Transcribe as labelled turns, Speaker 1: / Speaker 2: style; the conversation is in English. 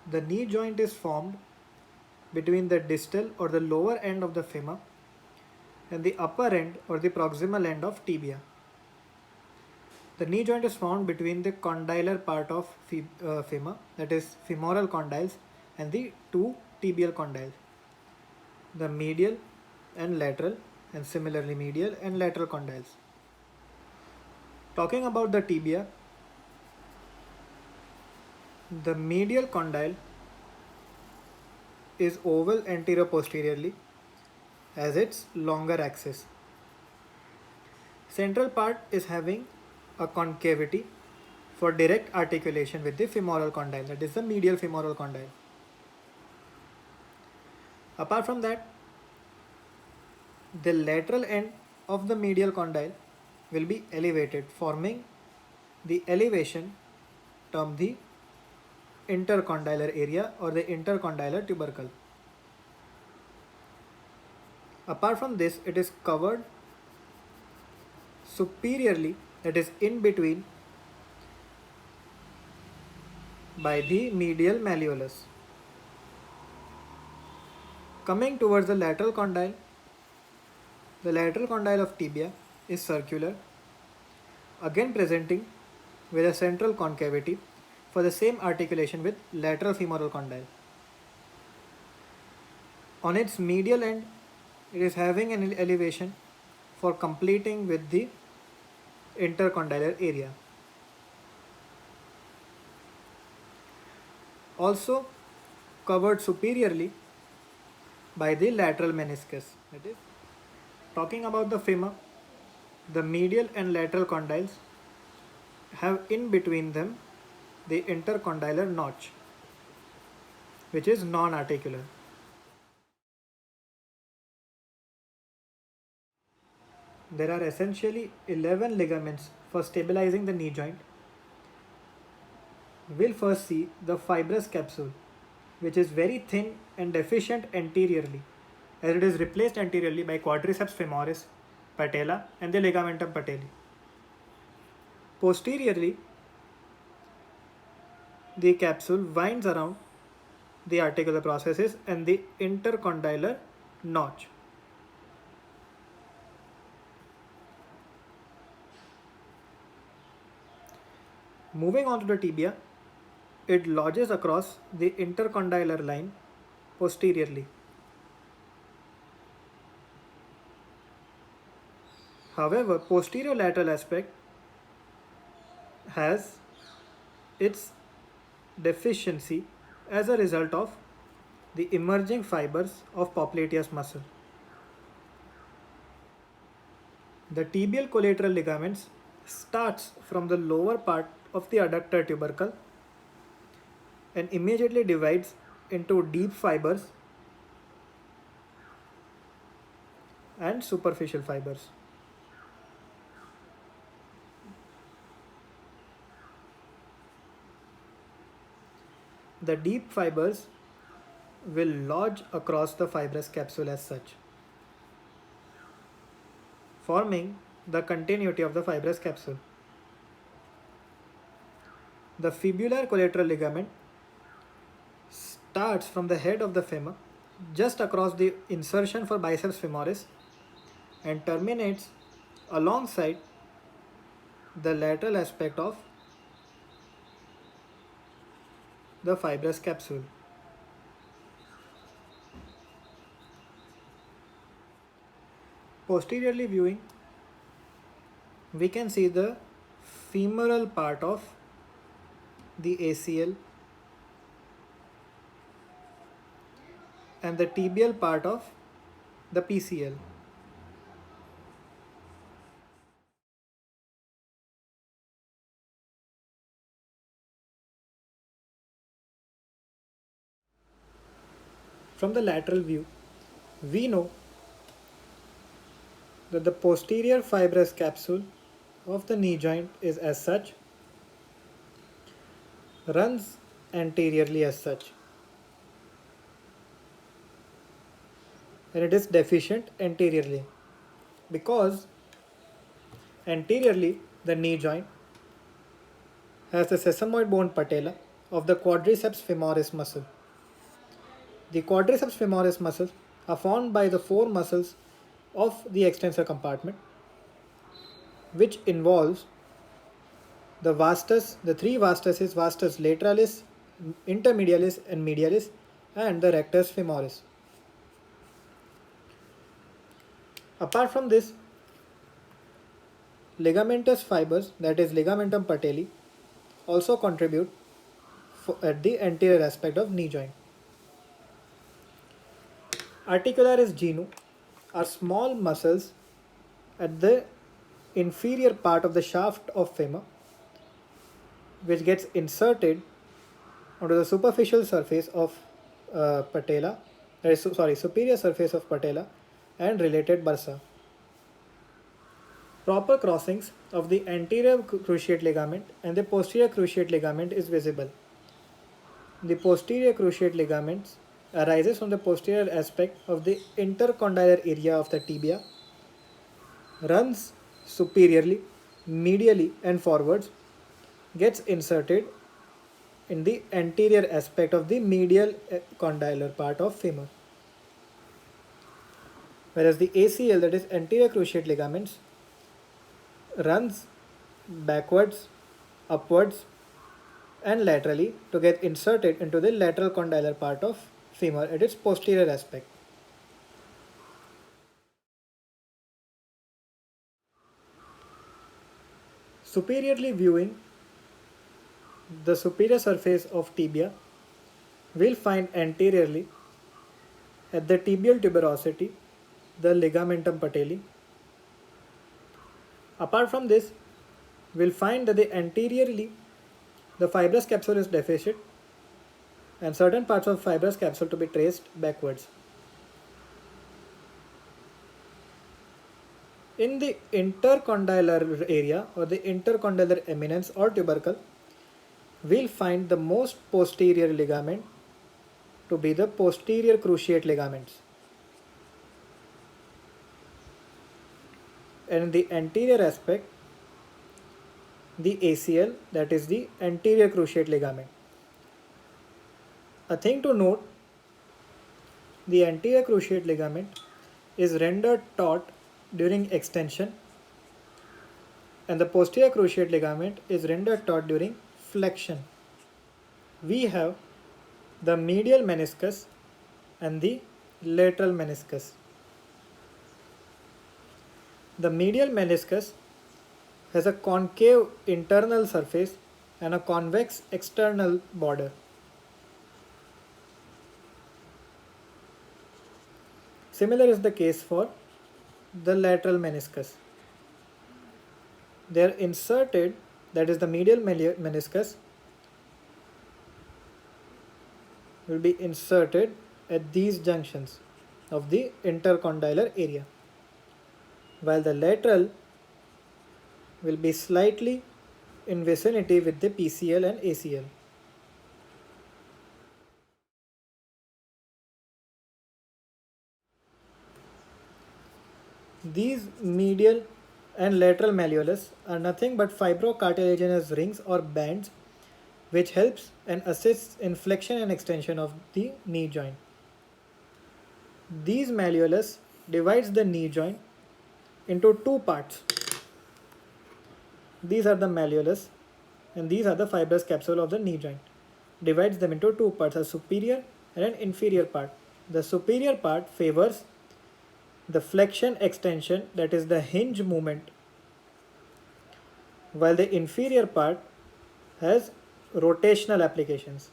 Speaker 1: The knee joint is formed between the distal or the lower end of the femur and the upper end or the proximal end of tibia. The knee joint is found between the condylar part of femur, that is femoral condyles, and the two tibial condyles, the medial and lateral, and similarly medial and lateral condyles. Talking about the tibia, the medial condyle is oval anterior posteriorly as its longer axis. Central part is having a concavity for direct articulation with the femoral condyle, that is the medial femoral condyle. Apart from that, the lateral end of the medial condyle will be elevated, forming the elevation termed the intercondylar area or the intercondylar tubercle. Apart from this, it is covered superiorly, that is in between, by the medial malleolus. Coming towards the lateral condyle of tibia is circular, again presenting with a central concavity for the same articulation with lateral femoral condyle. On its medial end, it is having an elevation for completing with the intercondylar area. Also covered superiorly by the lateral meniscus. That is, talking about the femur, the medial and lateral condyles have in between them the intercondylar notch, which is non-articular. There are essentially 11 ligaments for stabilizing the knee joint. We'll first see the fibrous capsule, which is very thin and deficient anteriorly, as it is replaced anteriorly by quadriceps femoris, patella, and the ligamentum patelli. Posteriorly, the capsule winds around the articular processes and the intercondylar notch. Moving on to the tibia, it lodges across the intercondylar line posteriorly. However, posterior lateral aspect has its deficiency as a result of the emerging fibers of popliteus muscle. The tibial collateral ligaments starts from the lower part of the adductor tubercle and immediately divides into deep fibers and superficial fibers. The deep fibers will lodge across the fibrous capsule as such, forming the continuity of the fibrous capsule. The fibular collateral ligament starts from the head of the femur just across the insertion for biceps femoris and terminates alongside the lateral aspect of the fibrous capsule. Posteriorly viewing, we can see the femoral part of the ACL and the tibial part of the PCL. From the lateral view, we know that the posterior fibrous capsule of the knee joint is as such, runs anteriorly as such, and it is deficient anteriorly because anteriorly the knee joint has the sesamoid bone patella of the quadriceps femoris muscle. The quadriceps femoris muscles are formed by the four muscles of the extensor compartment, which involves the vastus, the three vastuses, vastus lateralis, intermedialis and medialis, and the rectus femoris. Apart from this, ligamentous fibers, that is ligamentum patelli, also contribute at the anterior aspect of knee joint. Articularis genu are small muscles at the inferior part of the shaft of femur, which gets inserted onto the superficial surface of patella, superior surface of patella and related bursa. Proper crossings of the anterior cruciate ligament and the posterior cruciate ligament is visible. The posterior cruciate ligaments arises from the posterior aspect of the intercondylar area of the tibia, runs superiorly, medially and forwards, gets inserted in the anterior aspect of the medial condylar part of femur. Whereas the ACL, that is anterior cruciate ligaments, runs backwards, upwards and laterally to get inserted into the lateral condylar part of femur at its posterior aspect. Superiorly viewing the superior surface of tibia, we'll find anteriorly at the tibial tuberosity the ligamentum patelli. Apart from this, we'll find that the anteriorly the fibrous capsule is deficient and certain parts of fibrous capsule to be traced backwards. In the intercondylar area or the intercondylar eminence or tubercle, we'll find the most posterior ligament to be the posterior cruciate ligaments. And in the anterior aspect, the ACL, that is the anterior cruciate ligament. A thing to note, the anterior cruciate ligament is rendered taut during extension and the posterior cruciate ligament is rendered taut during flexion. We have the medial meniscus and the lateral meniscus. The medial meniscus has a concave internal surface and a convex external border. Similar is the case for the lateral meniscus. They are inserted, that is the medial meniscus will be inserted at these junctions of the intercondylar area, while the lateral will be slightly in vicinity with the PCL and ACL. These medial and lateral malleolus are nothing but fibrocartilaginous rings or bands which helps and assists in flexion and extension of the knee joint. These malleolus divides the knee joint into two parts. These are the malleolus and these are the fibrous capsule of the knee joint. Divides them into two parts, a superior and an inferior part. The superior part favors the flexion extension, that is the hinge movement, while the inferior part has rotational applications.